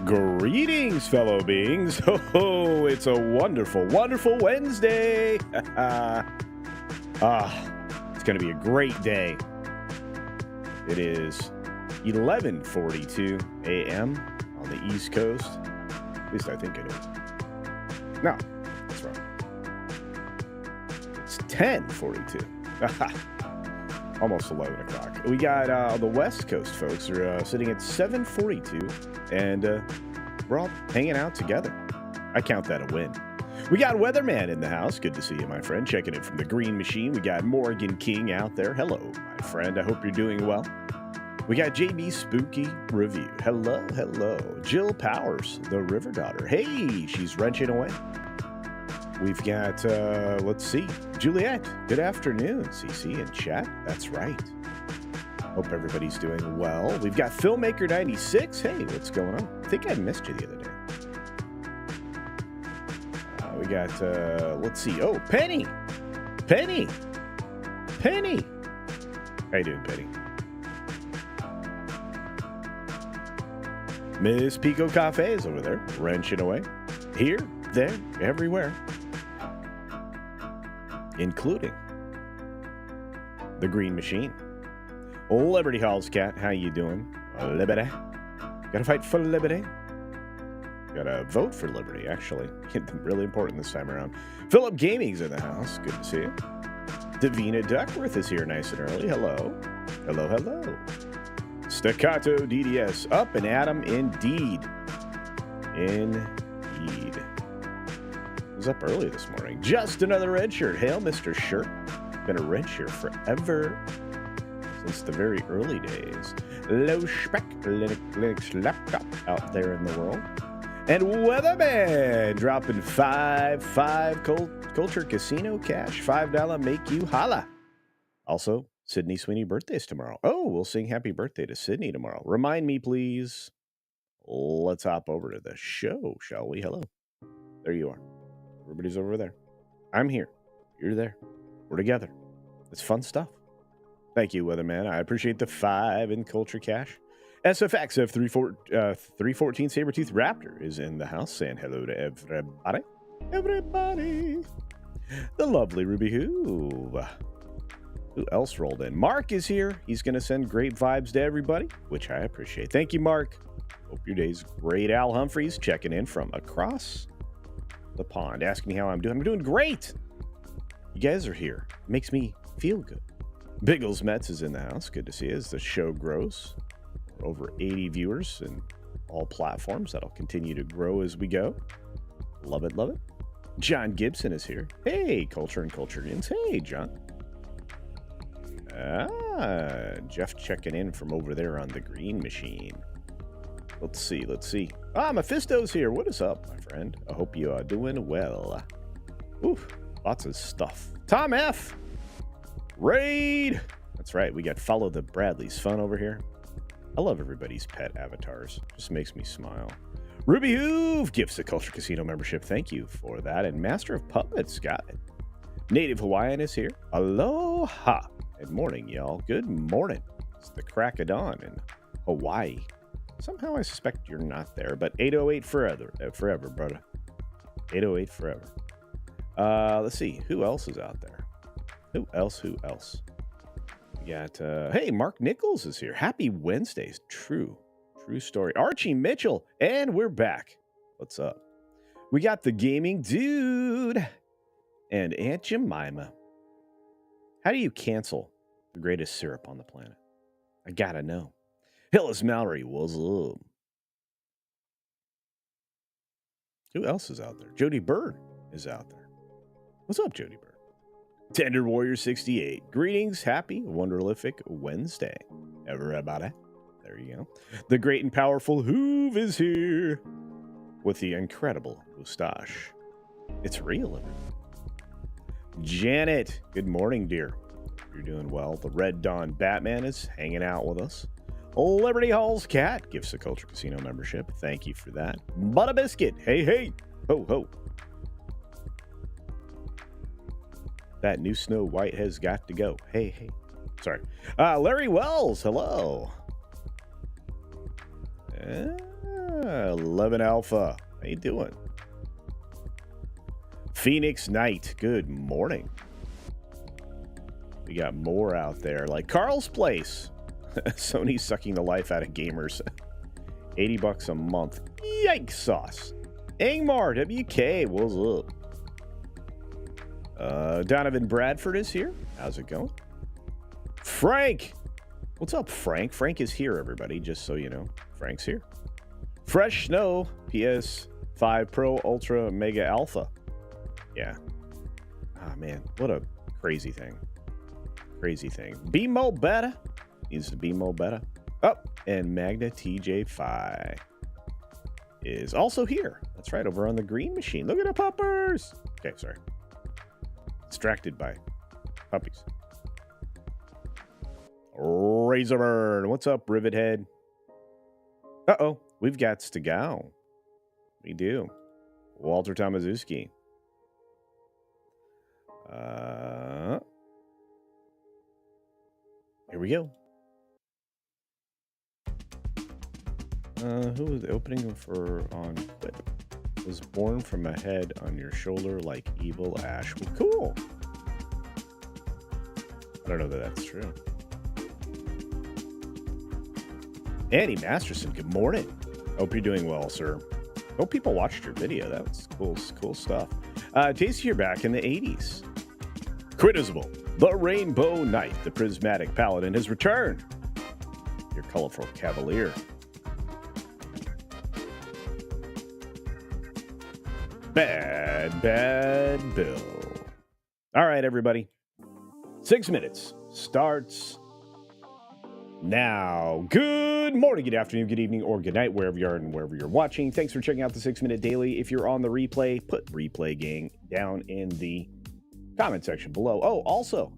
Greetings, fellow beings. Oh, it's a wonderful, wonderful Wednesday. It's going to be a great day. It is 11:42 a.m. on the East Coast. At least I think it is. No, that's wrong. It's 10:42. Almost 11 o'clock. We got the West Coast folks are sitting at 7:42, and we're all hanging out together. I count that a win. We got Weatherman in the house. Good to see you, my friend. Checking in from the Green Machine. We got Morgan King out there. Hello, my friend. I hope you're doing well. We got JB Spooky Review. Hello, hello. Jill Powers, the River Daughter. Hey, she's wrenching away. We've got, let's see, Juliet. Good afternoon, CC in chat. That's right. Hope everybody's doing well. We've got Filmmaker 96. Hey, what's going on? I think I missed you the other day. We got, let's see. Oh, Penny. Penny. Penny. How you doing, Penny? Miss Pico Cafe is over there, wrenching away. Here, there, everywhere. Including the Green Machine. Liberty Halls Cat, how you doing? Liberty. Gotta fight for liberty. Gotta vote for liberty, actually. Really important this time around. Philip Gaming's in the house. Good to see you. Davina Duckworth is here nice and early. Hello. Hello, hello. Staccato DDS. Up and at 'em indeed. Indeed. Was up early this morning. Just another red shirt. Hail, Mr. Shirt. Been a red shirt forever. Since the very early days. Low spec Linux laptop out there in the world. And Weatherman dropping five Culture Casino cash. $5 make you holla. Also, Sydney Sweeney birthday's tomorrow. Oh, we'll sing happy birthday to Sydney tomorrow. Remind me, please. Let's hop over to the show, shall we? Hello. There you are. Everybody's over there. I'm here. You're there. We're together. It's fun stuff. Thank you, Weatherman. I appreciate the 5 in Culture Cash. SFX of 314 Sabertooth Raptor is in the house saying hello to everybody. Everybody. The lovely Ruby Who else rolled in? Mark is here. He's going to send great vibes to everybody, which I appreciate. Thank you, Mark. Hope your day's great. Al Humphreys checking in from across the pond, asking me how I'm doing. I'm doing great. You guys are here. Makes me feel good. Biggles Metz is in the house. Good to see you as the show grows. We're over 80 viewers in all platforms. That'll continue to grow as we go. Love it, love it. John Gibson is here. Hey, Culture and Culturians. Hey, John. Jeff checking in from over there on the Green Machine. Let's see, let's see. Mephisto's here. What is up, my friend? I hope you are doing well. Oof, lots of stuff. Tom F. Raid. That's right, we got Follow the Bradley's Fun over here. I love everybody's pet avatars. Just makes me smile. Ruby Hoove gifts a Culture Casino membership. Thank you for that. And Master of Puppets got it. Native Hawaiian is here. Aloha. Good morning, y'all. Good morning. It's the crack of dawn in Hawaii. Somehow I suspect you're not there, but 808 forever, brother. 808 forever. Let's see. Who else is out there? Who else? We got, hey, Mark Nichols is here. Happy Wednesdays. True story. Archie Mitchell, and we're back. What's up? We got the Gaming Dude and Aunt Jemima. How do you cancel the greatest syrup on the planet? I gotta know. Hillis Mallory, what's up? Who else is out there? Jody Bird is out there. What's up, Jody Bird? Tender Warrior 68. Greetings, happy, wonderlific Wednesday, everybody. There you go. The great and powerful Hoove is here with the incredible moustache. It's real, everyone. Janet, good morning, dear. You're doing well. The Red Dawn Batman is hanging out with us. Liberty Halls Cat gives a Culture Casino membership. Thank you for that. Butter Biscuit. Hey, hey. Ho, ho. That new Snow White has got to go. Hey, hey. Sorry. Larry Wells. Hello. 11 Alpha. How you doing? Phoenix Knight. Good morning. We got more out there, like Carl's Place. Sony's sucking the life out of gamers. $80 a month. Yikes sauce. Ingmar, WK, what's up? Donovan Bradford is here. How's it going? Frank! What's up, Frank? Frank is here, everybody, just so you know. Frank's here. Fresh Snow, PS5 Pro Ultra Mega Alpha. Yeah. Ah, man, what a crazy thing. Crazy thing. BMO Beta. Needs to be more better. Oh, and Magna TJ5 is also here. That's right, over on the green machine. Look at the puppers. Okay, sorry. Distracted by puppies. Razorburn. What's up, Rivet Head? Uh-oh, we've got to go. We do. Walter Tomaszewski. Here we go. Who was opening for on Quit? Was born from a head on your shoulder like evil Ash. Well, cool. I don't know that that's true. Andy Masterson, good morning. Hope you're doing well, sir. Hope people watched your video. That was cool stuff. Tasty, you're back in the 80s. Quitisible, the Rainbow Knight, the Prismatic Paladin has returned. Your colorful cavalier. Bad Bill. All right, everybody. 6 minutes starts now. Good morning, good afternoon, good evening, or good night, wherever you are and wherever you're watching. Thanks for checking out the 6 Minute Daily. If you're on the replay, put replay gang down in the comment section below. Oh, also,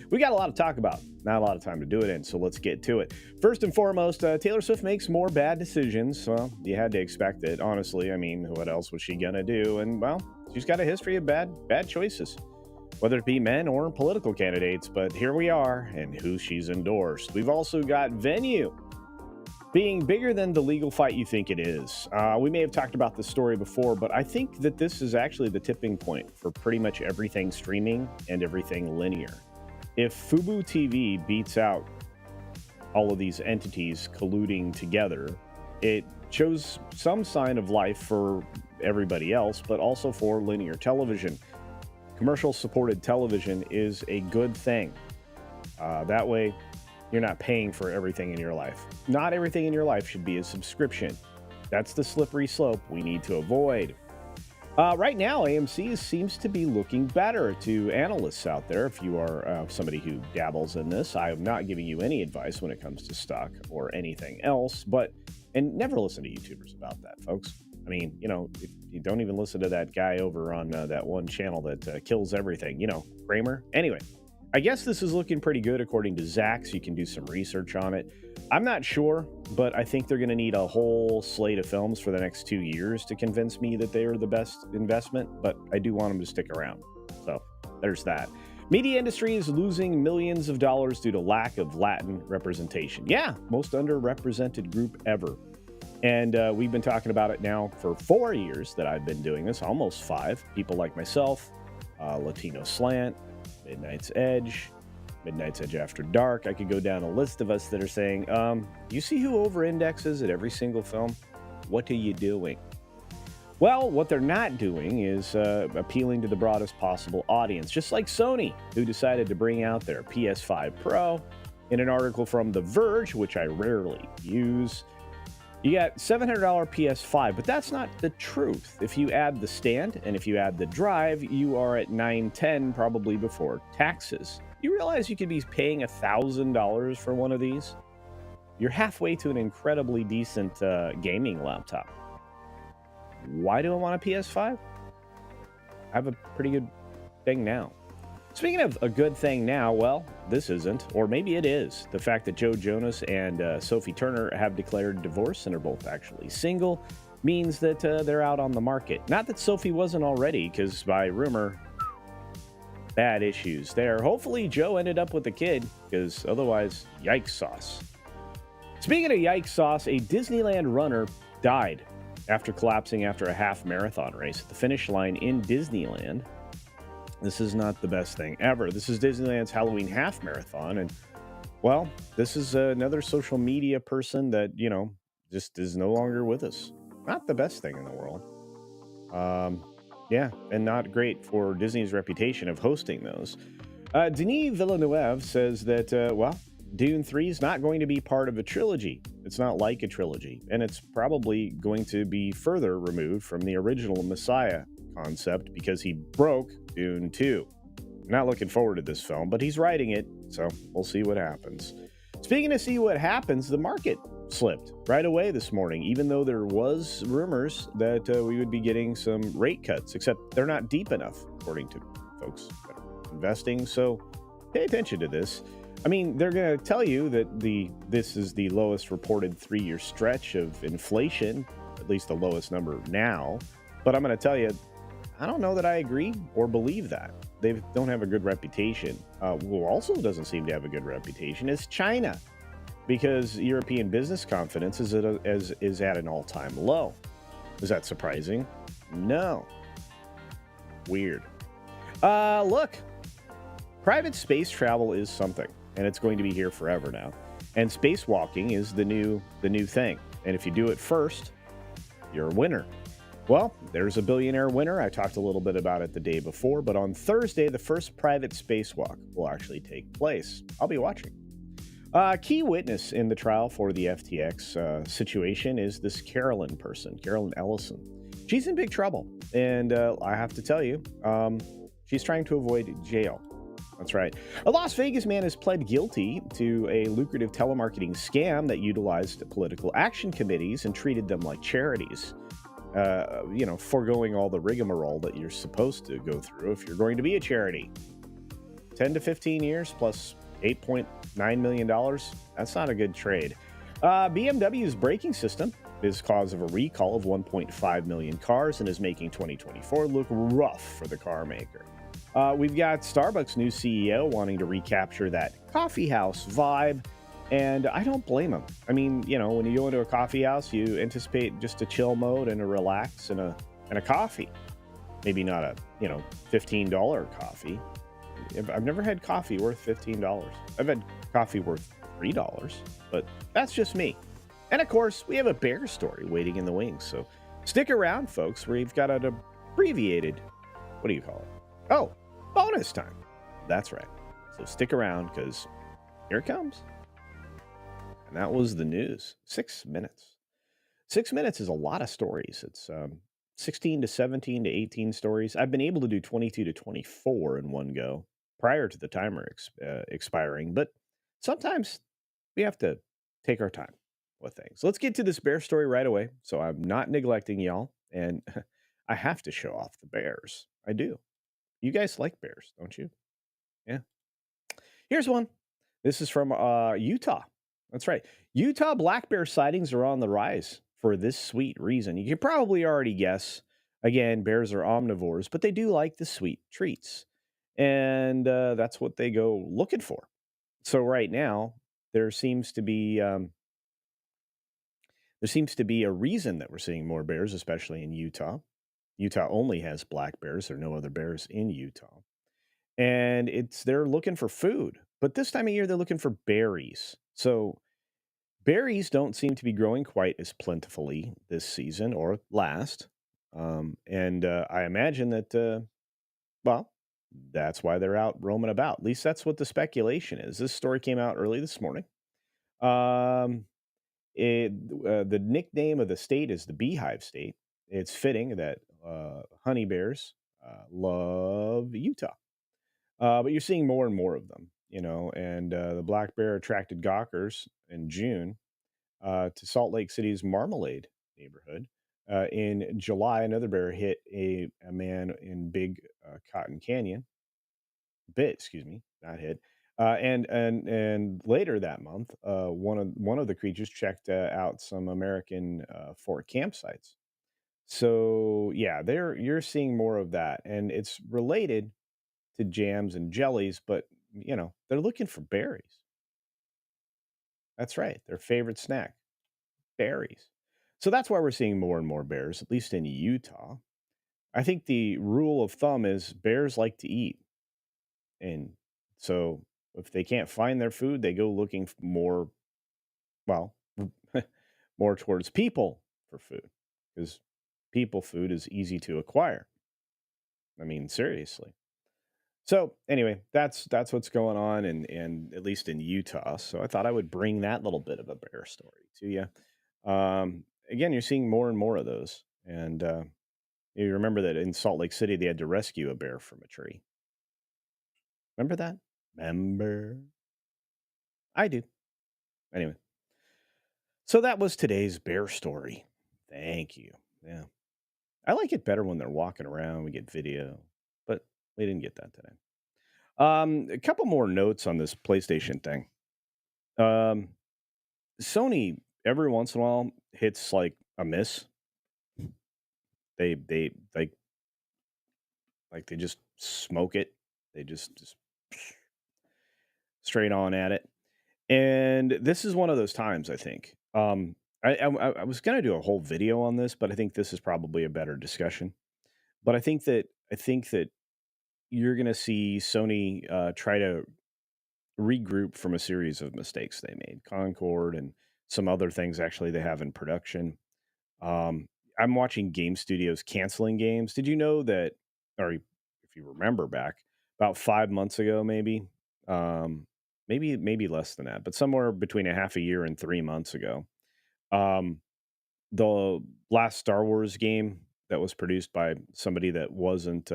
we got a lot to talk about. Not a lot of time to do it in, so let's get to it. First and foremost, Taylor Swift makes more bad decisions. Well, you had to expect it, honestly. I mean, what else was she gonna do? And, well, she's got a history of bad choices, whether it be men or political candidates. But here we are, and who she's endorsed. We've also got Venu being bigger than the legal fight you think it is. We may have talked about this story before, but I think that this is actually the tipping point for pretty much everything streaming and everything linear. If FuboTV beats out all of these entities colluding together, it shows some sign of life for everybody else, but also for linear television. Commercial-supported television is a good thing. That way, you're not paying for everything in your life. Not everything in your life should be a subscription. That's the slippery slope we need to avoid. Right now, AMC seems to be looking better to analysts out there. If you are somebody who dabbles in this, I am not giving you any advice when it comes to stock or anything else, and never listen to YouTubers about that, folks. I mean, you know, if you don't even listen to that guy over on that one channel that kills everything, you know, Kramer. Anyway, I guess this is looking pretty good according to Zach, so you can do some research on it. I'm not sure, but I think they're going to need a whole slate of films for the next 2 years to convince me that they are the best investment, but I do want them to stick around. So there's that. Media industry is losing millions of dollars due to lack of Latin representation. Yeah, most underrepresented group ever. And we've been talking about it now for 4 years that I've been doing this, almost 5. People like myself, Latino Slant, Midnight's Edge After Dark. I could go down a list of us that are saying, you see who over-indexes at every single film? What are you doing? Well, what they're not doing is appealing to the broadest possible audience, just like Sony, who decided to bring out their PS5 Pro. In an article from The Verge, which I rarely use, you got $700 PS5, but that's not the truth. If you add the stand and if you add the drive, you are at $910 probably before taxes. You realize you could be paying $1,000 for one of these? You're halfway to an incredibly decent gaming laptop. Why do I want a PS5? I have a pretty good thing now. Speaking of a good thing now, well, this isn't, or maybe it is. The fact that Joe Jonas and Sophie Turner have declared divorce and are both actually single means that they're out on the market. Not that Sophie wasn't already, because by rumor, bad issues there. Hopefully Joe ended up with a kid, because otherwise, yikes sauce. Speaking of yikes sauce, a Disneyland runner died after collapsing after a half marathon race at the finish line in Disneyland. This is not the best thing ever. This is Disneyland's Halloween half marathon. And, well, this is another social media person that, just is no longer with us. Not the best thing in the world. Yeah, and not great for Disney's reputation of hosting those. Denis Villeneuve says that, Dune 3 is not going to be part of a trilogy. It's not like a trilogy, and it's probably going to be further removed from the original Messiah concept because he broke Dune 2. Not looking forward to this film, but he's writing it, so we'll see what happens. Speaking of see what happens, the market slipped right away this morning, even though there was rumors that we would be getting some rate cuts, except they're not deep enough, according to folks that are investing. So pay attention to this. I mean, they're going to tell you that this is the lowest reported 3-year stretch of inflation, at least the lowest number now. But I'm going to tell you, I don't know that I agree or believe that. They don't have a good reputation. Who also doesn't seem to have a good reputation is China, because European business confidence is at an all-time low. Is that surprising? No. Weird. Look, private space travel is something, and it's going to be here forever now. And spacewalking is the new thing. And if you do it first, you're a winner. Well, there's a billionaire winner. I talked a little bit about it the day before, but on Thursday, the first private spacewalk will actually take place. I'll be watching. Key witness in the trial for the FTX situation is this Carolyn Ellison. She's in big trouble, and I have to tell you, she's trying to avoid jail. That's right. A Las Vegas man has pled guilty to a lucrative telemarketing scam that utilized political action committees and treated them like charities. Foregoing all the rigmarole that you're supposed to go through if you're going to be a charity. 10 to 15 years plus $8.9 million. That's not a good trade. BMW's braking system is cause of a recall of 1.5 million cars and is making 2024 look rough for the car maker. We've got Starbucks' new CEO wanting to recapture that coffee house vibe, and I don't blame him. I mean, when you go into a coffee house, you anticipate just a chill mode and a relax and a coffee. Maybe not a, $15 coffee. I've never had coffee worth $15. I've had coffee worth $3, but that's just me. And of course, we have a bear story waiting in the wings. So stick around, folks. We've got an abbreviated, what do you call it? Oh, bonus time. That's right. So stick around because here it comes. And that was the news. 6 minutes. 6 minutes is a lot of stories. It's 16 to 17 to 18 stories. I've been able to do 22 to 24 in one go prior to the timer expiring, but sometimes we have to take our time with things. Let's get to this bear story right away. So I'm not neglecting y'all, and I have to show off the bears. I do. You guys like bears, don't you? Yeah. Here's one. This is from Utah. That's right. Utah black bear sightings are on the rise for this sweet reason. You can probably already guess. Again, bears are omnivores, but they do like the sweet treats. And that's what they go looking for. So right now, there seems to be a reason that we're seeing more bears, especially in Utah. Utah only has black bears. There are no other bears in Utah. And they're looking for food. But this time of year, they're looking for berries. So berries don't seem to be growing quite as plentifully this season or last. And I imagine that, that's why they're out roaming about. At least that's what the speculation is. This story came out early this morning. The nickname of the state is the Beehive State. It's fitting that honey bears love Utah. But you're seeing more and more of them, and the black bear attracted gawkers in June to Salt Lake City's Marmalade neighborhood. In July, another bear hit a man in Big Cotton Canyon. Not hit. And later that month, one of the creatures checked out some American fort campsites. So yeah, you're seeing more of that, and it's related to jams and jellies, but they're looking for berries. That's right, their favorite snack, berries. So that's why we're seeing more and more bears, at least in Utah. I think the rule of thumb is bears like to eat. And so if they can't find their food, they go looking more, well, more towards people for food because people food is easy to acquire. I mean, seriously. So anyway, that's what's going on, and at least in Utah. So I thought I would bring that little bit of a bear story to you. Again, you're seeing more and more of those, and you remember that in Salt Lake City they had to rescue a bear from a tree. Remember that? Remember? I do. Anyway, so that was today's bear story. Thank you. Yeah, I like it better when they're walking around. We get video, but we didn't get that today. A couple more notes on this PlayStation thing. Um, Sony every once in a while hits like a miss. They like they just smoke it. They just straight on at it. And this is one of those times, I think. I was gonna do a whole video on this, but I think this is probably a better discussion. But I think that you're gonna see Sony try to regroup from a series of mistakes they made, Concord and some other things actually they have in production. Um, I'm watching game studios canceling games. Did you know that, or if you remember back about 5 months ago, maybe less than that, but somewhere between a half a year and 3 months ago, um, the last Star Wars game that was produced by somebody that wasn't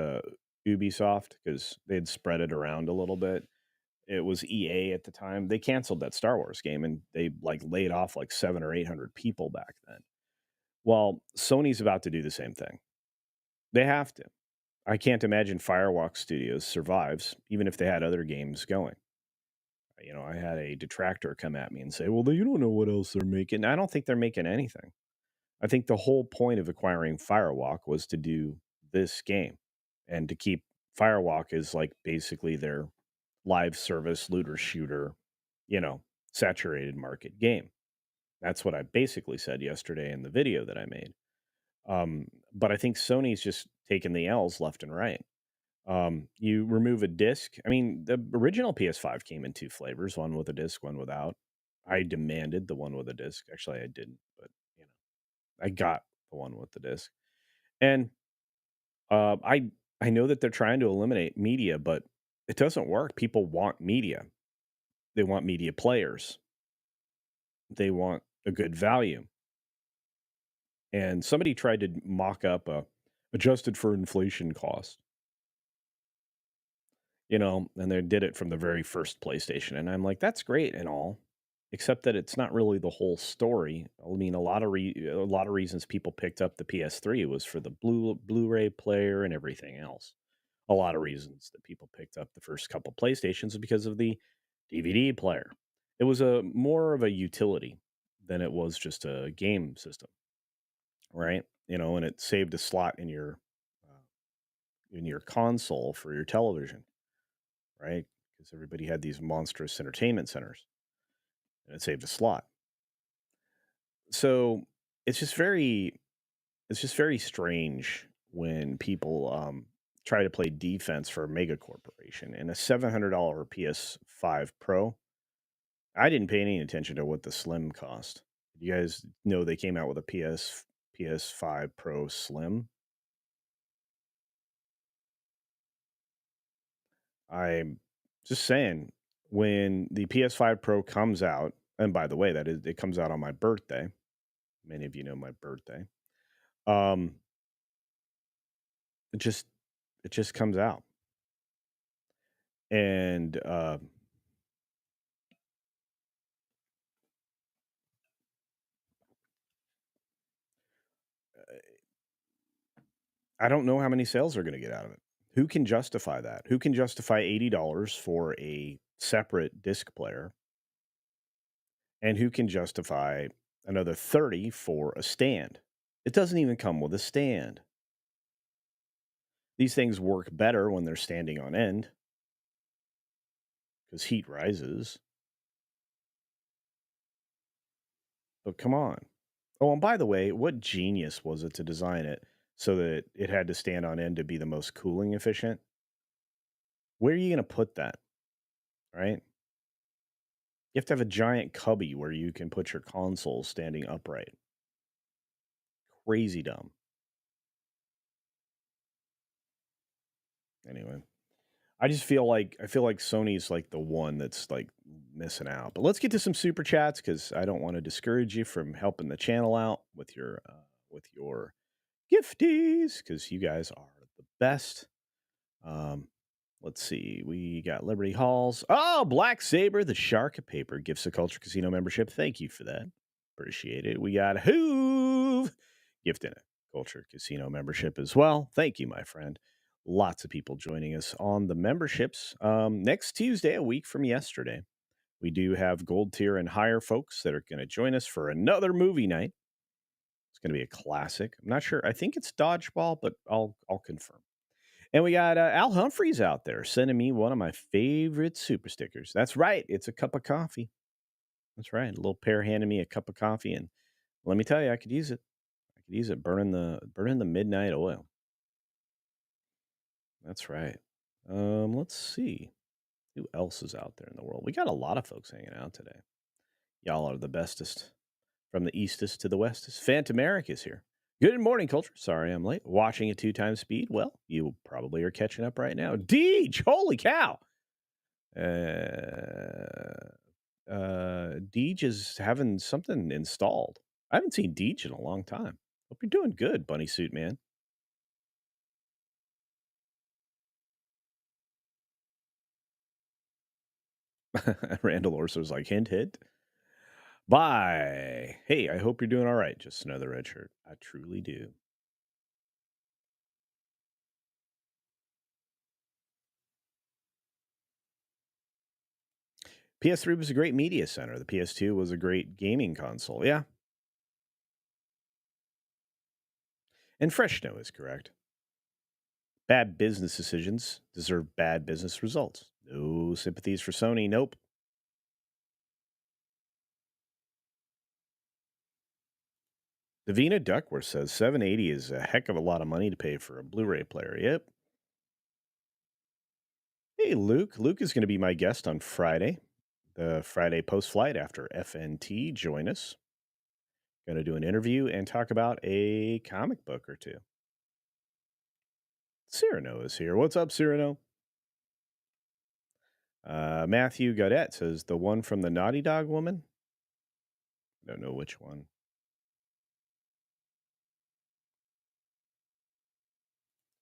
Ubisoft because they had spread it around a little bit. It was EA at the time. They canceled that Star Wars game and they like laid off like 700 or 800 people back then. Well, Sony's about to do the same thing. They have to. I can't imagine Firewalk Studios survives, even if they had other games going. I had a detractor come at me and say, well, you don't know what else they're making. I don't think they're making anything. I think the whole point of acquiring Firewalk was to do this game and to keep Firewalk as like basically their live service looter shooter, you know, saturated market game. That's what I basically said yesterday in the video that I made. But I think Sony's just taking the L's left and right. You remove a disc. I mean, the original PS5 came in two flavors, one with a disc, one without. I demanded the one with a disc. Actually, I didn't, but I got the one with the disc. And I know that they're trying to eliminate media, but it doesn't work. People want media. They want media players. They want a good value. And somebody tried to mock up a adjusted for inflation cost, and they did it from the very first PlayStation. And I'm like, that's great and all, except that it's not really the whole story. I mean, a lot of reasons people picked up the PS3 was for the Blu-ray player and everything else. A lot of reasons that people picked up the first couple PlayStations is because of the DVD player. It was a more of a utility than it was just a game system, right? And it saved a slot in your console for your television, right? Because everybody had these monstrous entertainment centers, and it saved a slot. So it's just very strange when people try to play defense for a mega corporation and a $700 PS5 Pro. I didn't pay any attention to what the Slim cost. You guys know they came out with a PS5 Pro Slim? I'm just saying, when the PS5 Pro comes out, and by the way, it comes out on my birthday. Many of you know my birthday. Um, it just it just comes out, and I don't know how many sales are going to get out of it. Who can justify that? Who can justify $80 for a separate disc player, and who can justify another 30 for a stand? It doesn't even come with a stand. These things work better when they're standing on end because heat rises. But come on. Oh, and by the way, what genius was it to design it so that it had to stand on end to be the most cooling efficient? Where are you going to put that, right? You have to have a giant cubby where you can put your console standing upright. Crazy dumb. Anyway, I feel like Sony's like the one that's like missing out. But let's get to some super chats because I don't want to discourage you from helping the channel out with your gifties because you guys are the best. Um, let's see. We got Liberty Halls. Oh, Black Saber, the Shark Paper gifts a Culture Casino membership. Thank you for that. Appreciate it. We got Hoove gifting a Culture Casino membership as well. Thank you, my friend. Lots of people joining us on the memberships. Next Tuesday, a week from yesterday, we do have gold tier and higher folks that are going to join us for another movie night. It's going to be a classic. I'm not sure. I think it's Dodgeball, but I'll confirm. And we got Al Humphreys out there sending me one of my favorite super stickers. That's right. It's a cup of coffee. That's right. A little pair handed me a cup of coffee, and let me tell you, I could use it. I could use it burning the midnight oil. That's right. Let's see who else is out there in the world. We got a lot of folks hanging out today. Y'all are the bestest. From the eastest to the westest. Phantom Eric is here. Good morning, Culture. Sorry I'm late. Watching at 2x speed. Well, you probably are catching up right now. Deej, holy cow. Deej is having something installed. I haven't seen Deej in a long time. Hope you're doing good, bunny suit man. Randall Orso's like, hint, hint. Bye. Hey, I hope you're doing all right. Just another red shirt. I truly do. PS3 was a great media center. The PS2 was a great gaming console. Yeah. And Fresh Snow is correct. Bad business decisions deserve bad business results. No sympathies for Sony. Nope. Davina Duckworth says $780 is a heck of a lot of money to pay for a Blu-ray player. Yep. Hey, Luke. Luke is going to be my guest on Friday, the Friday post-flight after FNT. Join us. Going to do an interview and talk about a comic book or two. Cyrano is here. What's up, Cyrano? Matthew Gaudette says the one from the Naughty Dog woman. Don't know which one.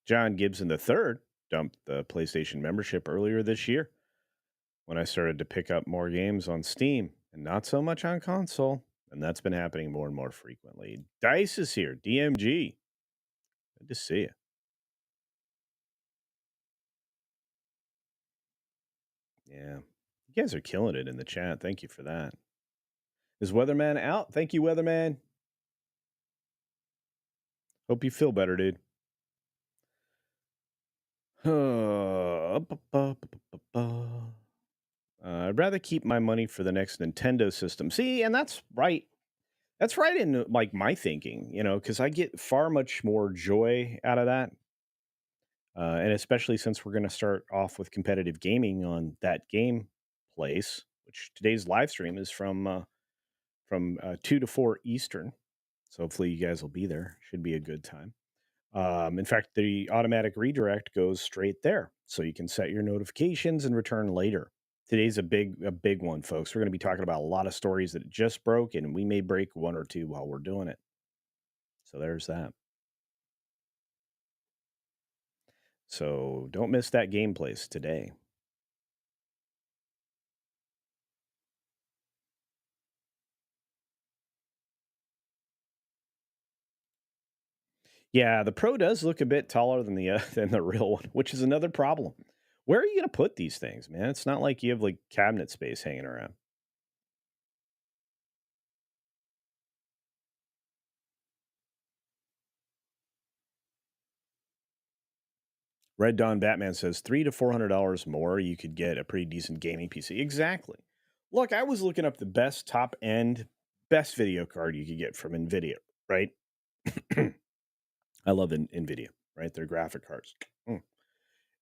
John Gibson III dumped the PlayStation membership earlier this year when I started to pick up more games on Steam and not so much on console. And that's been happening more and more frequently. Dice is here. DMG. Good to see you. Yeah. You guys are killing it in the chat. Thank you for that. Is Weatherman out? Thank you, Weatherman. Hope you feel better, dude. I'd rather keep my money for the next Nintendo system. See, and that's right. That's right in like my thinking, because I get far much more joy out of that. And especially since we're going to start off with competitive gaming on that game place, which today's live stream is from 2 to 4 Eastern. So hopefully you guys will be there. Should be a good time. In fact, the automatic redirect goes straight there, so you can set your notifications and return later. Today's a big one, folks. We're going to be talking about a lot of stories that just broke, and we may break one or two while we're doing it. So there's that. So don't miss that game place today. Yeah, the Pro does look a bit taller than the real one, which is another problem. Where are you going to put these things, man? It's not like you have like cabinet space hanging around. Red Dawn Batman says $300 to $400 more, you could get a pretty decent gaming PC. Exactly. Look, I was looking up the best top end best video card you could get from NVIDIA, right? I love NVIDIA, right? Their graphic cards.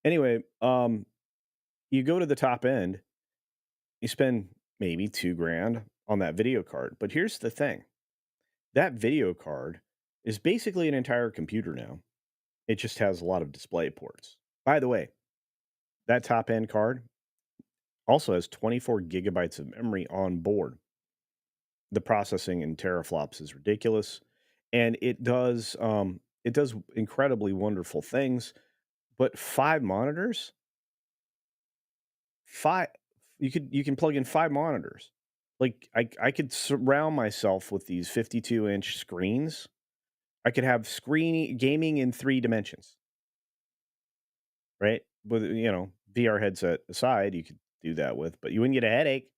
Anyway, you go to the top end, you spend maybe $2,000 on that video card. But here's the thing. That video card is basically an entire computer now. It just has a lot of display ports. By the way, that top end card also has 24 gigabytes of memory on board. The processing in teraflops is ridiculous, and it does incredibly wonderful things. But 5 monitors, five you can plug in 5 monitors. Like I could surround myself with these 52-inch screens. I could have gaming in 3 dimensions, right? With VR headset aside, you could do that with, but you wouldn't get a headache.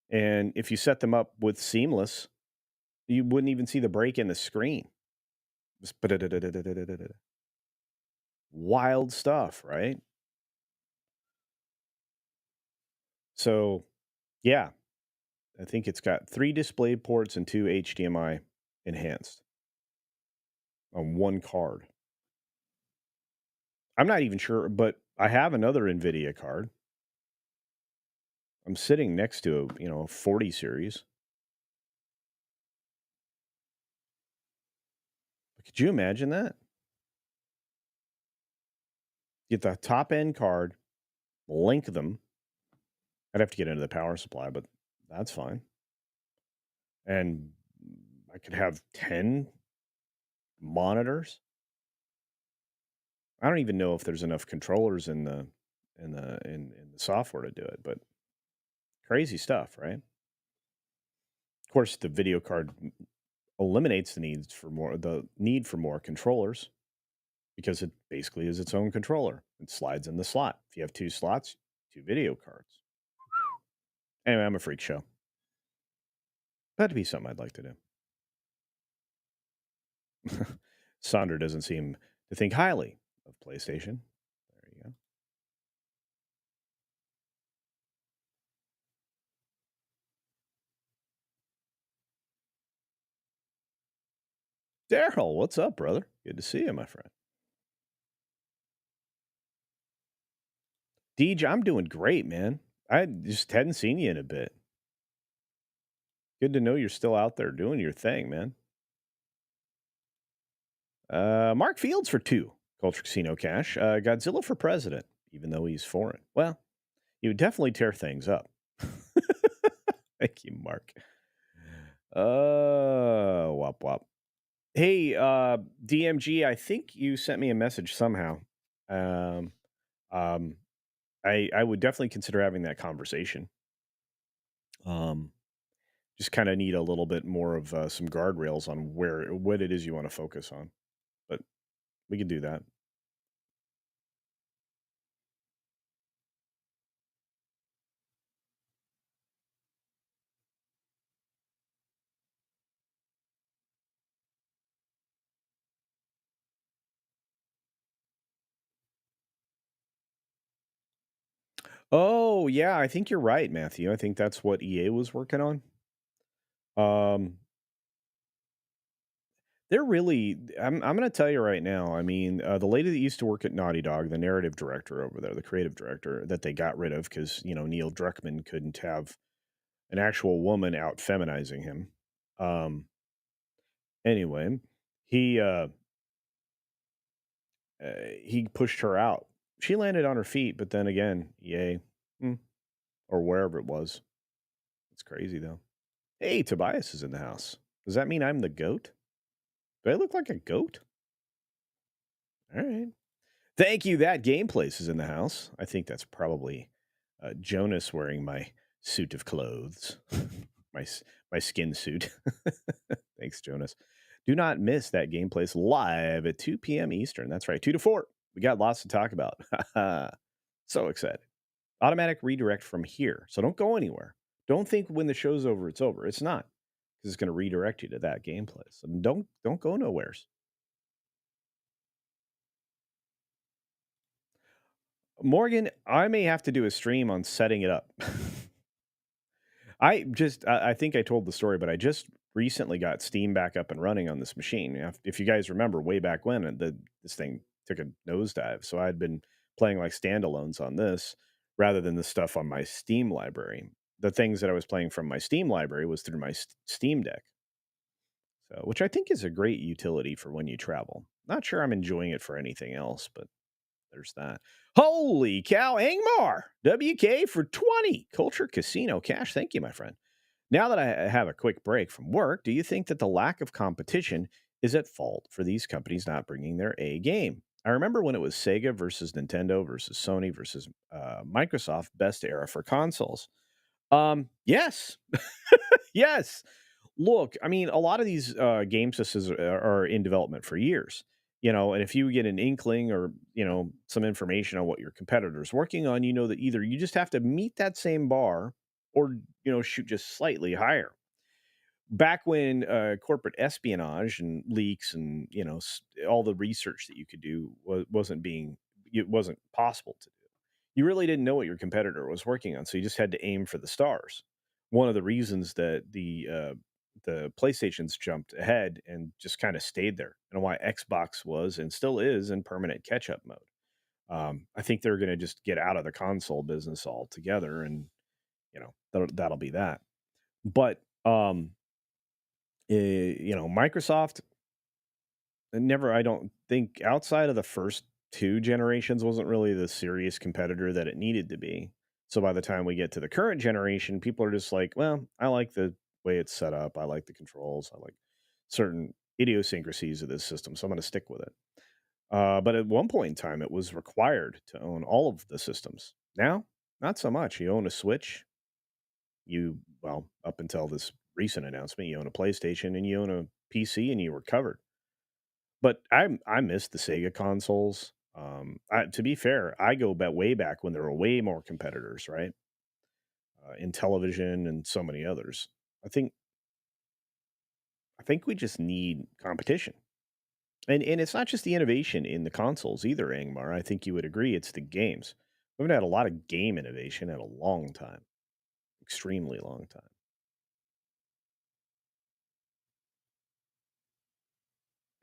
And if you set them up with seamless, you wouldn't even see the break in the screen. Just wild stuff, right? So, yeah, I think it's got 3 display ports and 2 HDMI enhanced on one card. I'm not even sure, but I have another NVIDIA card. I'm sitting next to a 40 series. Could you imagine that? Get the top end card, link them. I'd have to get into the power supply, but that's fine. And I could have 10 monitors. I don't even know if there's enough controllers in the software to do it, but crazy stuff, right? Of course, the video card eliminates the need for more controllers, because it basically is its own controller. It slides in the slot. If you have 2 slots, 2 video cards. Anyway, I'm a freak show. That'd be something I'd like to do. Sonder doesn't seem to think highly of PlayStation. There you go. Daryl, what's up, brother? Good to see you, my friend. Deej, I'm doing great, man. I just hadn't seen you in a bit. Good to know you're still out there doing your thing, man. Mark Fields for 2. Culture Casino Cash. Godzilla for president, even though he's foreign. Well, he would definitely tear things up. Thank you, Mark. Wop wop. Hey, DMG, I think you sent me a message somehow. I would definitely consider having that conversation. Just kind of need a little bit more of some guardrails on what it is you want to focus on, but we can do that. Oh yeah, I think you're right, Matthew. I think that's what EA was working on. They're really. I'm going to tell you right now. I mean, the lady that used to work at Naughty Dog, the narrative director over there, the creative director that they got rid of because Neil Druckmann couldn't have an actual woman out feminizing him. Anyway, he pushed her out. She landed on her feet, but then again, EA, or wherever it was. It's crazy though. Hey, Tobias is in the house. Does that mean I'm the goat? Do I look like a goat? All right. Thank you. That Game Place is in the house. I think that's probably Jonas wearing my suit of clothes, my skin suit. Thanks, Jonas. Do not miss That Game Place live at 2 p.m. Eastern. That's right, 2 to 4. We got lots to talk about. So excited. Automatic redirect from here. So don't go anywhere. Don't think when the show's over, it's over. It's not, because it's going to redirect you to That Game Place. So don't go nowheres. Morgan, I may have to do a stream on setting it up. I think I told the story, but I just recently got Steam back up and running on this machine. If you guys remember way back when, this thing took a nosedive, so I'd been playing like standalones on this rather than the stuff on my Steam library. The things that I was playing from my Steam library was through my Steam Deck, so which I think is a great utility for when you travel. Not sure I'm enjoying it for anything else, but there's that. Holy cow, Angmar! WK for 20. Culture Casino Cash. Thank you, my friend. Now that I have a quick break from work, do you think that the lack of competition is at fault for these companies not bringing their A game? I remember when it was Sega versus Nintendo versus Sony versus Microsoft, best era for consoles. Yes, yes. Look, I mean, a lot of these game systems are in development for years, and if you get an inkling or some information on what your competitor's working on, you know that either you just have to meet that same bar or shoot just slightly higher. Back when corporate espionage and leaks and all the research that you could do it wasn't possible to do. You really didn't know what your competitor was working on, so you just had to aim for the stars. One of the reasons that the PlayStations jumped ahead and just kind of stayed there, and why Xbox was and still is in permanent catch-up mode. I think they're going to just get out of the console business altogether, and that'll be that. But Microsoft never, I don't think, outside of the first two generations, wasn't really the serious competitor that it needed to be. So by the time we get to the current generation, people are just like, well, I like the way it's set up. I like the controls. I like certain idiosyncrasies of this system. So I'm going to stick with it. But at one point in time, it was required to own all of the systems. Now, not so much. You own a Switch. Well, up until this recent announcement, you own a PlayStation and you own a PC and you were covered. But I miss the Sega consoles. To be fair, I go way back when there were way more competitors, right? In television and so many others. I think I think we just need competition, and it's not just the innovation in the consoles either, Angmar. I think you would agree it's the games. We haven't had a lot of game innovation in a long time, extremely long time.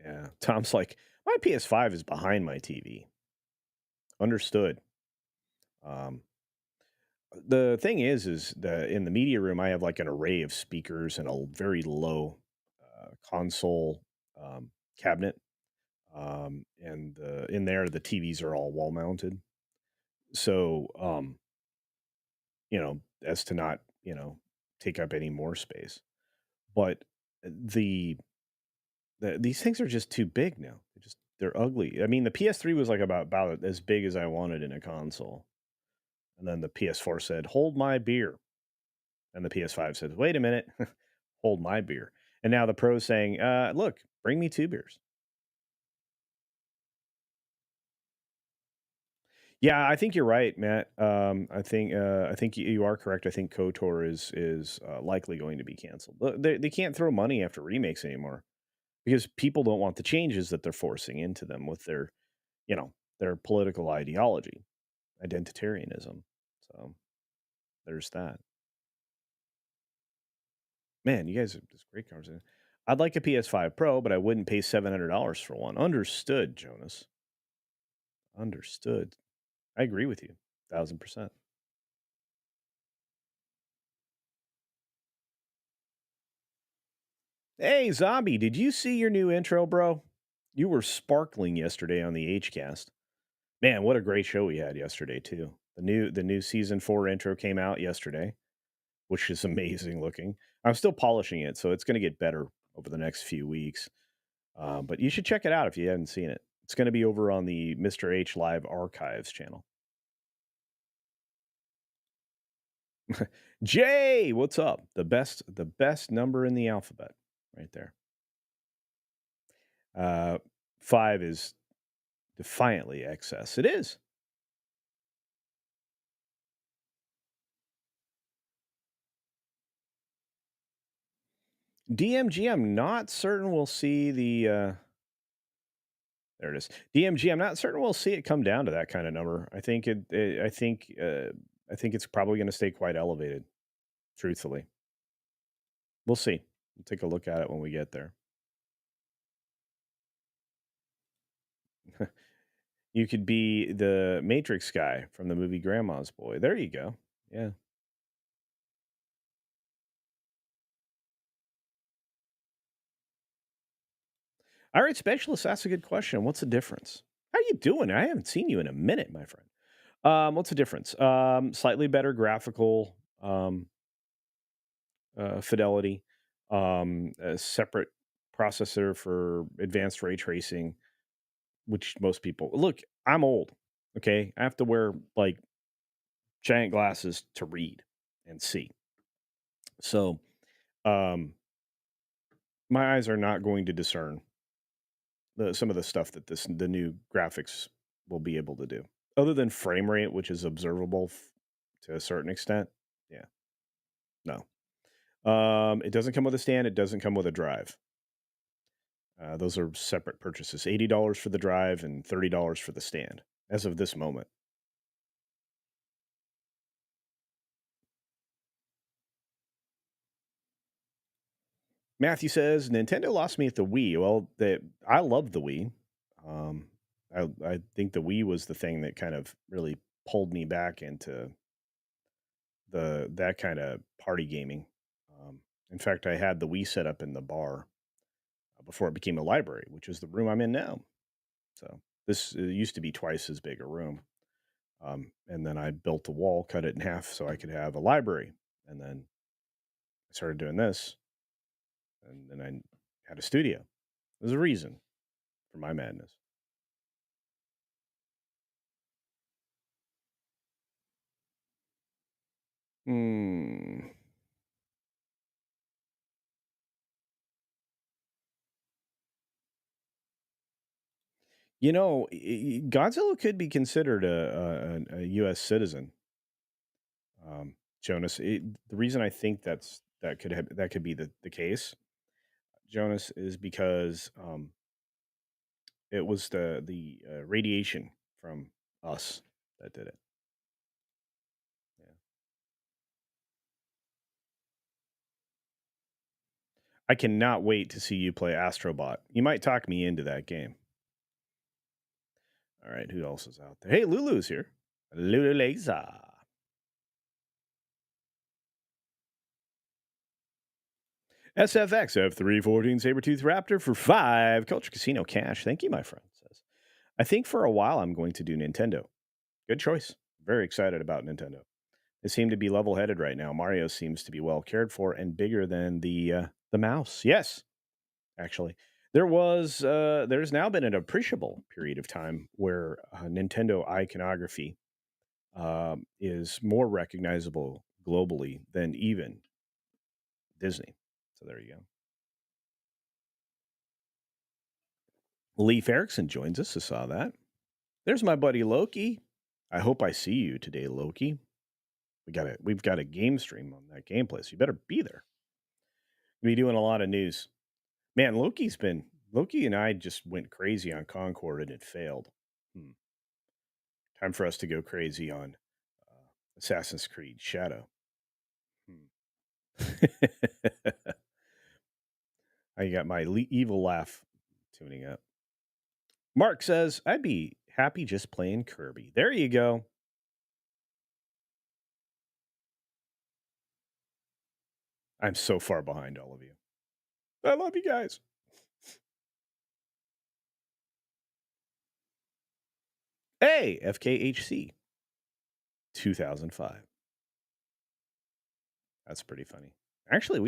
Yeah, Tom's like my PS5 is behind my TV. Understood. Um, the thing is the in the media room, I have like an array of speakers and a very low console cabinet. And in there, the TVs are all wall mounted. So, as to not, take up any more space. But the, these things are just too big now. They're ugly. I mean, the PS3 was like about as big as I wanted in a console. And then the PS4 said, "Hold my beer." And the PS5 says, "Wait a minute, hold my beer." And now the Pro's saying, "Look, bring me 2 beers." Yeah, I think you're right, Matt. I think you are correct. I think KOTOR is likely going to be canceled. They can't throw money after remakes anymore because people don't want the changes that they're forcing into them with their political ideology, identitarianism. So there's that. Man, you guys are this great conversation. I'd like a PS5 Pro, but I wouldn't pay $700 for one. Understood, Jonas. Understood. I agree with you, 1000%. Hey, Zombie, did you see your new intro, bro? You were sparkling yesterday on the HCast. Man, what a great show we had yesterday too. The new season 4 intro came out yesterday, which is amazing looking. I'm still polishing it, so it's going to get better over the next few weeks. But you should check it out if you haven't seen it. It's going to be over on the Mr. H Live Archives channel. Jay, what's up? The best number in the alphabet, right there. 5 is defiantly excess. It is. DMG, I'm not certain we'll see there it is. DMG, I'm not certain we'll see it come down to that kind of number. I think I think it's probably going to stay quite elevated. truthfully. We'll see. We'll take a look at it when we get there. You could be the Matrix guy from the movie Grandma's Boy. There you go. Yeah. All right, specialist, that's a good question. What's the difference? How you doing? I haven't seen you in a minute, my friend. What's the difference? Slightly better graphical fidelity, a separate processor for advanced ray tracing, which most people look. I'm old. Okay, I have to wear like giant glasses to read and see. So, um, my eyes are not going to discern some of the stuff that the new graphics will be able to do, other than frame rate, which is observable to a certain extent. Yeah, no. It doesn't come with a stand. It doesn't come with a drive. Those are separate purchases. $80 for the drive and $30 for the stand, as of this moment. Matthew says Nintendo lost me at the Wii. Well, I love the Wii. Um, I think the Wii was the thing that kind of really pulled me back into that kind of party gaming. In fact, I had the Wii set up in the bar before it became a library, which is the room I'm in now. So this used to be twice as big a room. And then I built a wall, cut it in half so I could have a library. And then I started doing this. And then I had a studio. There's a reason for my madness. Hmm. You know, Godzilla could be considered a U.S. citizen. Jonas, the reason I think that could be the case, Jonas, is because it was the radiation from us that did it. Yeah. I cannot wait to see you play Astrobot. You might talk me into that game. All right, who else is out there? Hey, Lulu's here. Lulu Leza. SFX F314 Sabertooth Raptor for 5. Culture Casino Cash. Thank you, my friend. Says, I think for a while I'm going to do Nintendo. Good choice. Very excited about Nintendo. They seem to be level headed right now. Mario seems to be well cared for and bigger than the mouse. Yes, actually. There's now been an appreciable period of time where Nintendo iconography is more recognizable globally than even Disney. So there you go. Leif Erikson joins us. I saw that. There's my buddy Loki. I hope I see you today, Loki. We've got a game stream on that gameplay, so you better be there. We'll be doing a lot of news. Man, Loki and I just went crazy on Concord and it failed. Time for us to go crazy on Assassin's Creed Shadow. I got my evil laugh tuning up. Mark says, I'd be happy just playing Kirby. There you go. I'm so far behind all of you. I love you guys. Hey, FKHC 2005. That's pretty funny. Actually,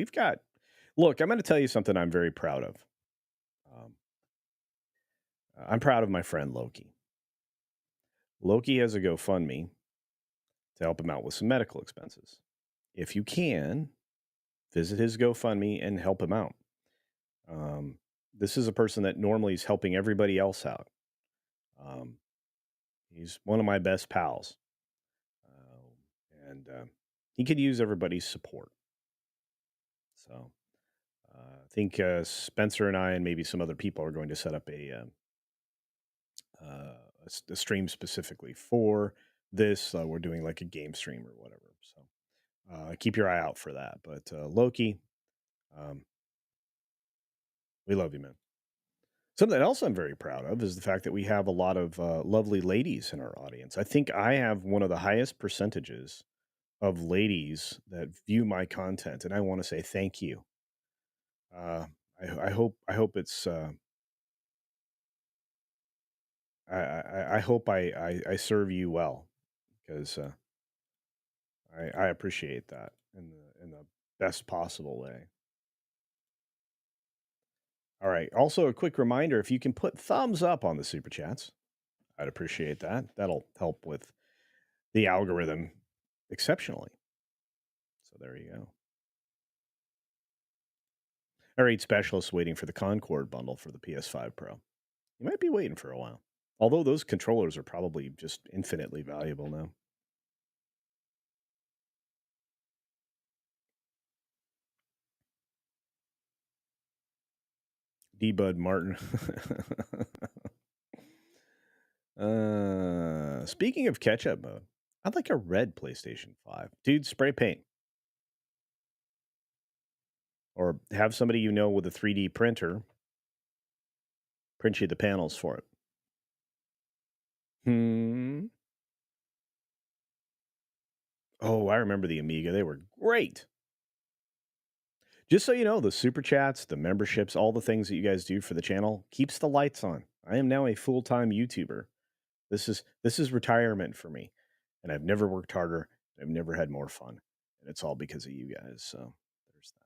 look, I'm going to tell you something I'm very proud of. I'm proud of my friend Loki. Loki has a GoFundMe to help him out with some medical expenses. If you can, visit his GoFundMe and help him out. This is a person that normally is helping everybody else out. He's one of my best pals. And he could use everybody's support. So I think Spencer and I and maybe some other people are going to set up a stream specifically for this. We're doing like a game stream or whatever. So keep your eye out for that. But Loki, we love you, man. Something else I'm very proud of is the fact that we have a lot of lovely ladies in our audience. I think I have one of the highest percentages of ladies that view my content, and I want to say thank you. Uh, I hope it's I hope I serve you well because I appreciate that in the best possible way. All right. Also, a quick reminder: if you can put thumbs up on the super chats, I'd appreciate that. That'll help with the algorithm exceptionally. So there you go. All right, specialists waiting for the Concord bundle for the PS5 Pro. You might be waiting for a while. Although those controllers are probably just infinitely valuable now. D Bud Martin. Speaking of catch-up mode, I'd like a red PlayStation 5. Dude, spray paint. Or have somebody you know with a 3D printer print you the panels for it. Oh, I remember the Amiga. They were great. Just so you know, the super chats, the memberships, all the things that you guys do for the channel keeps the lights on. I am now a full-time YouTuber. This is retirement for me, and I've never worked harder. I've never had more fun, and it's all because of you guys. So there's that.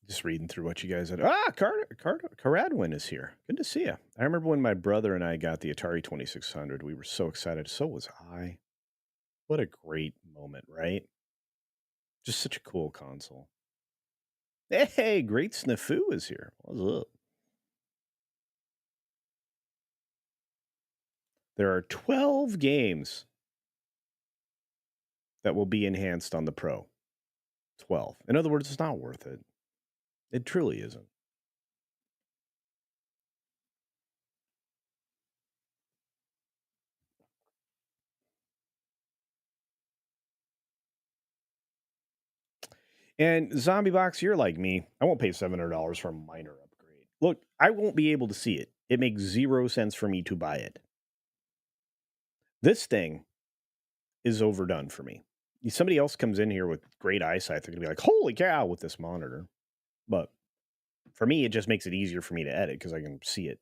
Just reading through what you guys had. Caradwin is here. Good to see you. I remember when my brother and I got the Atari 2600. We were so excited. So was I. What a great moment, right? Just such a cool console. Hey, Great Snafu is here. What's up? There are 12 games that will be enhanced on the Pro. 12. In other words, it's not worth it. It truly isn't. And Zombie Box, you're like me. I won't pay $700 for a minor upgrade. Look, I won't be able to see it. It makes 0 sense for me to buy it. This thing is overdone for me. Somebody else comes in here with great eyesight, they're going to be like, holy cow, with this monitor. But for me, it just makes it easier for me to edit because I can see it.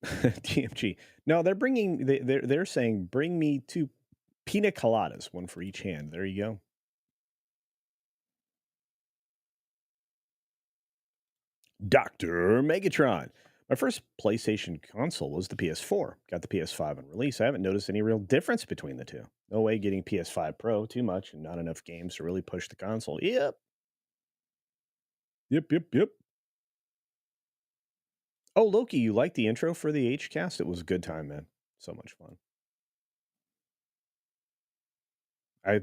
DMG. No, they're saying bring me 2 pina coladas, one for each hand. There you go. Dr. Megatron. My first PlayStation console was the PS4. Got the PS5 on release. I haven't noticed any real difference between the two. No way getting PS5 Pro, too much and not enough games to really push the console. Yep. Yep. Oh, Loki, you liked the intro for the H-Cast? It was a good time, man. So much fun.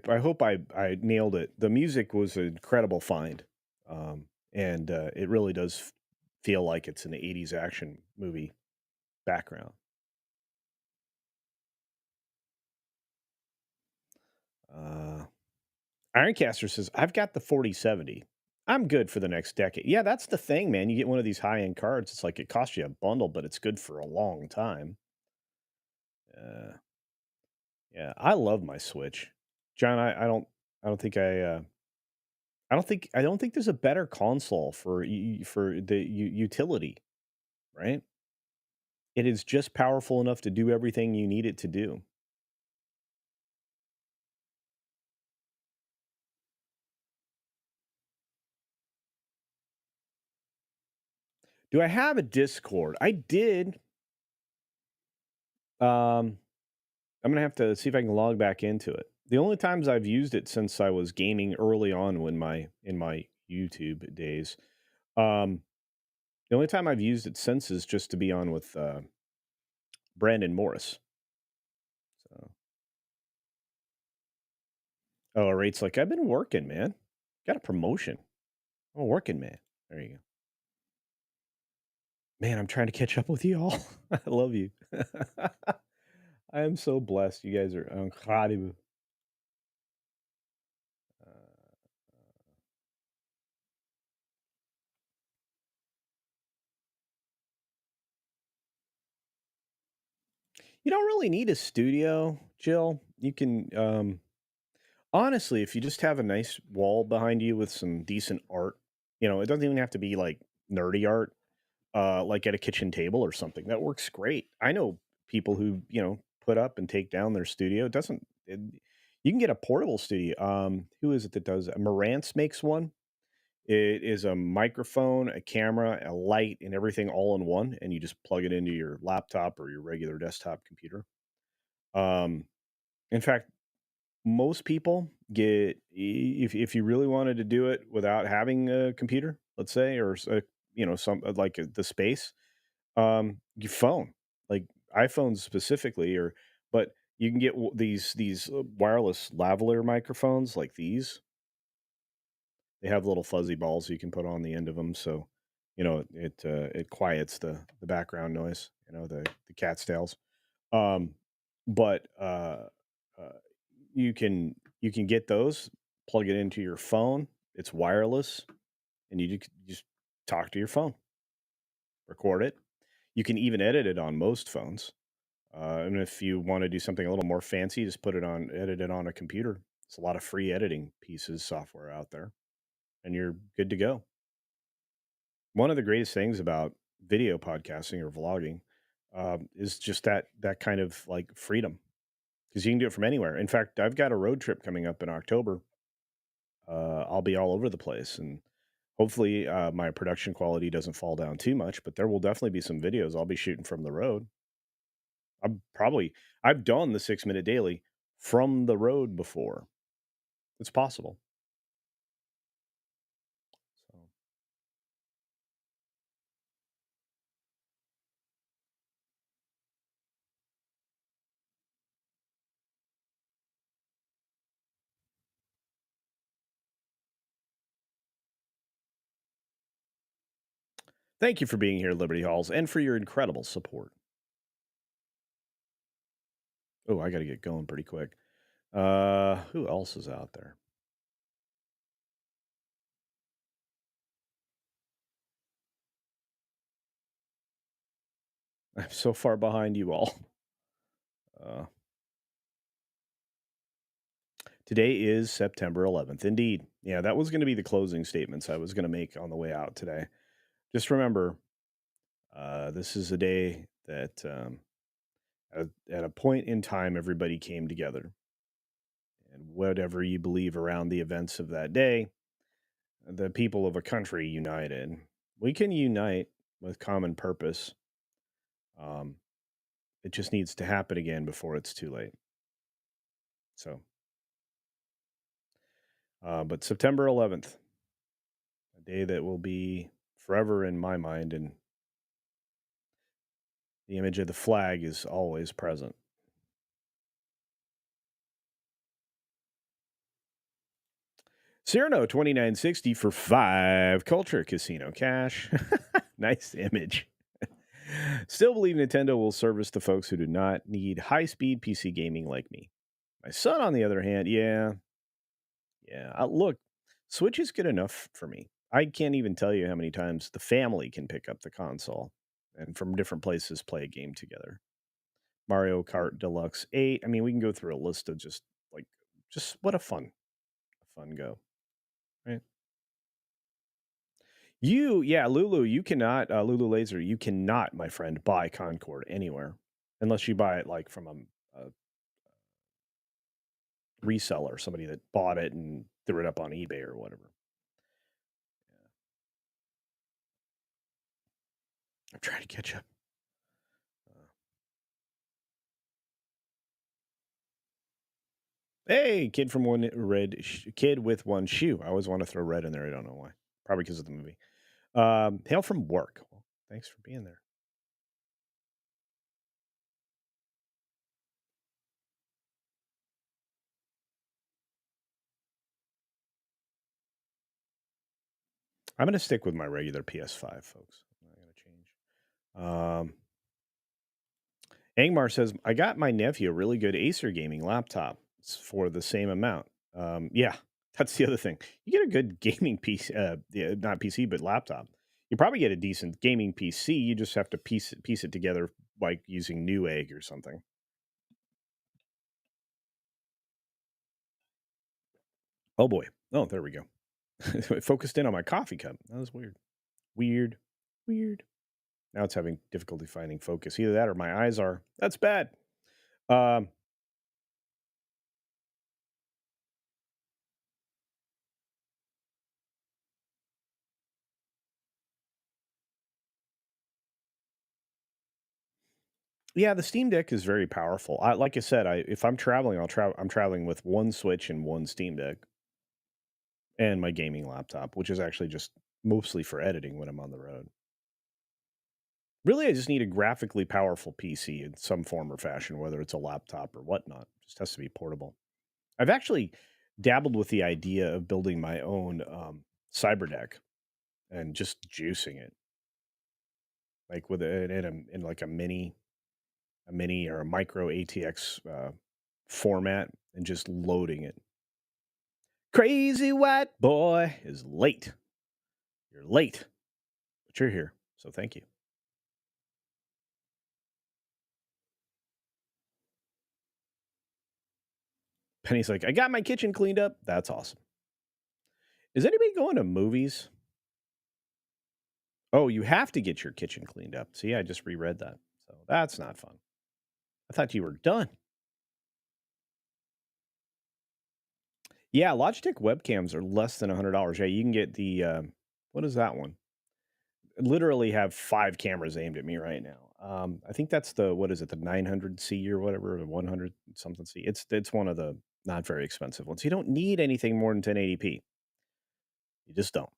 I hope I nailed it. The music was an incredible find. And it really does feel like it's an 80s action movie background. Ironcaster says, I've got the 4070. I'm good for the next decade. Yeah, that's the thing, man. You get one of these high end cards. It's like it costs you a bundle, but it's good for a long time. Yeah, I love my Switch, John. I don't think I don't think there's a better console for the utility, right? It is just powerful enough to do everything you need it to do. Do I have a Discord? I did. I'm gonna have to see if I can log back into it. The only times I've used it since I was gaming early on when in my YouTube days, the only time I've used it since is just to be on with Brandon Morris. Oh, Rate's like, I've been working, man. Got a promotion. I'm a working man. There you go. Man, I'm trying to catch up with you all. I love you. I am so blessed. You guys are incredible. Uh, you don't really need a studio, Jill. You can, honestly, if you just have a nice wall behind you with some decent art, it doesn't even have to be like nerdy art, like at a kitchen table or something. That works great. I know people who, put up and take down their studio. It doesn't, it, you can get a portable studio. Who is it that does it? Marantz makes one. It is a microphone, a camera, a light, and everything all in one. And you just plug it into your laptop or your regular desktop computer. Um, in fact, most people get if you really wanted to do it without having a computer, let's say, or some like the space, your phone, like iPhones specifically, or but you can get these wireless lavalier microphones like these. They have little fuzzy balls you can put on the end of them, so it quiets the background noise, the cat's tails. Um, but uh, you can get those, plug it into your phone. It's wireless, and just talk to your phone, record it. You can even edit it on most phones. And if you want to do something a little more fancy, just edit it on a computer. There's a lot of free editing pieces software out there, and you're good to go. One of the greatest things about video podcasting or vlogging is just that kind of like freedom because you can do it from anywhere. In fact, I've got a road trip coming up in October. I'll be all over the place, and hopefully, my production quality doesn't fall down too much. But there will definitely be some videos I'll be shooting from the road. I've done the 6 minute daily from the road before. It's possible. So thank you for being here, Liberty Halls, and for your incredible support. Oh, I got to get going pretty quick. Who else is out there? I'm so far behind you all. Uh, Today is September 11th. Indeed. Yeah, that was going to be the closing statements I was going to make on the way out today. Just remember, this is a day that at a point in time, everybody came together. And whatever you believe around the events of that day, the people of a country united. We can unite with common purpose. Um, it just needs to happen again before it's too late. So, but September 11th, a day that will be forever in my mind, and the image of the flag is always present. Cyrano 2960 for 5 Culture Casino Cash. Nice image. Still believe Nintendo will service the folks who do not need high speed PC gaming like me. My son, on the other hand, yeah. Look, Switch is good enough for me. I can't even tell you how many times the family can pick up the console and from different places play a game together. Mario Kart Deluxe 8. I mean, we can go through a list of just what a fun go, right? Yeah, Lulu, you cannot, Lulu Laser, you cannot, my friend, buy Concord anywhere unless you buy it like from a reseller, somebody that bought it and threw it up on eBay or whatever. I'm trying to catch up. Hey, kid with one shoe. I always want to throw red in there. I don't know why. Probably because of the movie. Hail from work. Well, thanks for being there. I'm going to stick with my regular PS5, folks. I'm not going to change. Angmar says, I got my nephew a really good Acer gaming laptop for the same amount. Yeah, that's the other thing. You get a good gaming PC, yeah, not PC, but laptop. You probably get a decent gaming PC. You just have to piece it together like using Newegg or something. Oh boy. Oh, there we go. It focused in on my coffee cup. That was weird. Weird. Weird. Now it's having difficulty finding focus. Either that or my eyes are. That's bad. Um, yeah, the Steam Deck is very powerful. Like I said, if I'm traveling, I'm traveling with one Switch and one Steam Deck and my gaming laptop, which is actually just mostly for editing when I'm on the road. Really, I just need a graphically powerful PC in some form or fashion, whether it's a laptop or whatnot. It just has to be portable. I've actually dabbled with the idea of building my own cyber deck and just juicing it, like with in like a mini or a micro ATX format, and just loading it. Crazy white boy is late. You're late, but you're here, so thank you. Penny's like, I got my kitchen cleaned up. That's awesome. Is anybody going to movies? Oh, you have to get your kitchen cleaned up. See, I just reread that. So that's not fun. I thought you were done. Yeah, Logitech webcams are less than $100. Yeah, you can get the what is that one? Literally have 5 cameras aimed at me right now. I think that's the what is it, the 900C or whatever, the 100 something C. It's one of the not very expensive ones. You don't need anything more than 1080p. You just don't.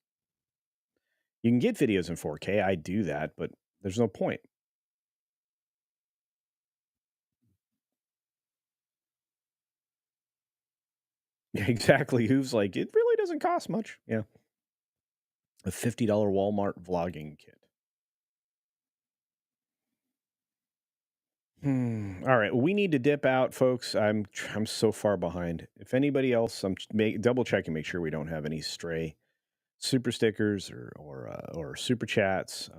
You can get videos in 4K. I do that, but there's no point. Exactly. Who's like, it really doesn't cost much. Yeah. A $50 Walmart vlogging kit. All right, we need to dip out, folks. I'm so far behind. If anybody else, I'm double checking, make sure we don't have any stray super stickers or super chats.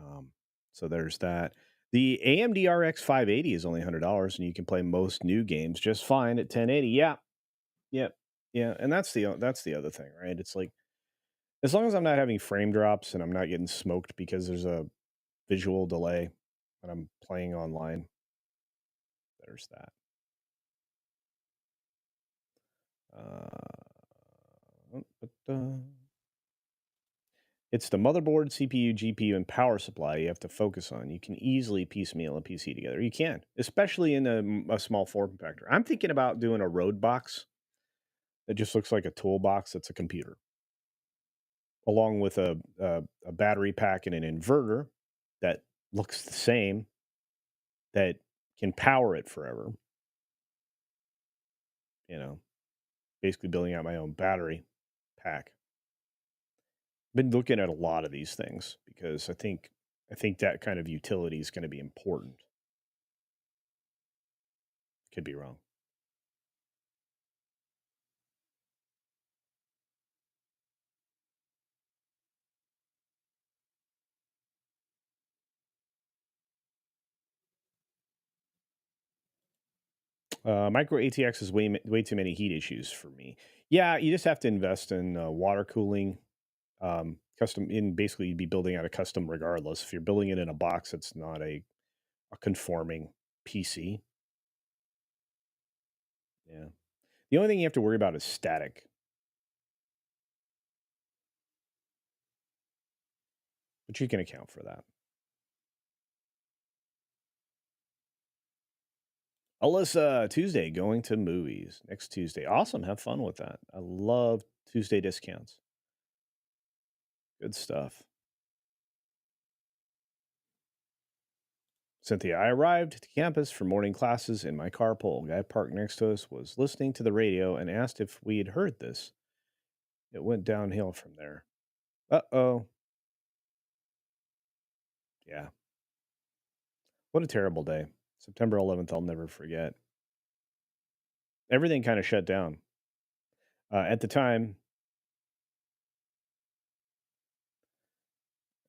So there's that. The AMD RX 580 is only $100, and you can play most new games just fine at 1080. Yeah, yeah, yeah. And that's the other thing, right? It's like as long as I'm not having frame drops and I'm not getting smoked because there's a visual delay when I'm playing online. There's that. It's the motherboard, CPU, GPU, and power supply you have to focus on. You can easily piecemeal a PC together. You can, especially in a small form factor. I'm thinking about doing a road box that just looks like a toolbox that's a computer, along with a battery pack and an inverter that looks the same, that can power it forever. You know, basically building out my own battery pack. Been looking at a lot of these things because I think that kind of utility is going to be important. Could be wrong. Micro ATX is way too many heat issues for me. Yeah, you just have to invest in water cooling. Custom in basically you'd be building out a custom regardless. If you're building it in a box, it's not a conforming PC. Yeah. The only thing you have to worry about is static, but you can account for that. Alyssa, Tuesday going to movies next Tuesday. Awesome. Have fun with that. I love Tuesday discounts. Good stuff. Cynthia, I arrived to campus for morning classes in my carpool. Guy parked next to us was listening to the radio and asked if we had heard this. It went downhill from there. Uh oh. Yeah. What a terrible day. September 11th, I'll never forget. Everything kind of shut down. At the time,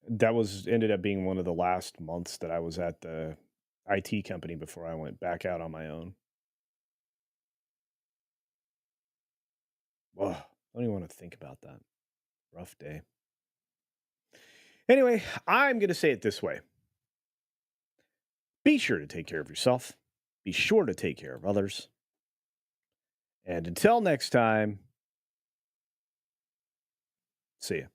that was ended up being one of the last months that I was at the IT company before I went back out on my own. Ugh, I don't even want to think about that. Rough day. Anyway, I'm going to say it this way. Be sure to take care of yourself. Be sure to take care of others. And until next time, see ya.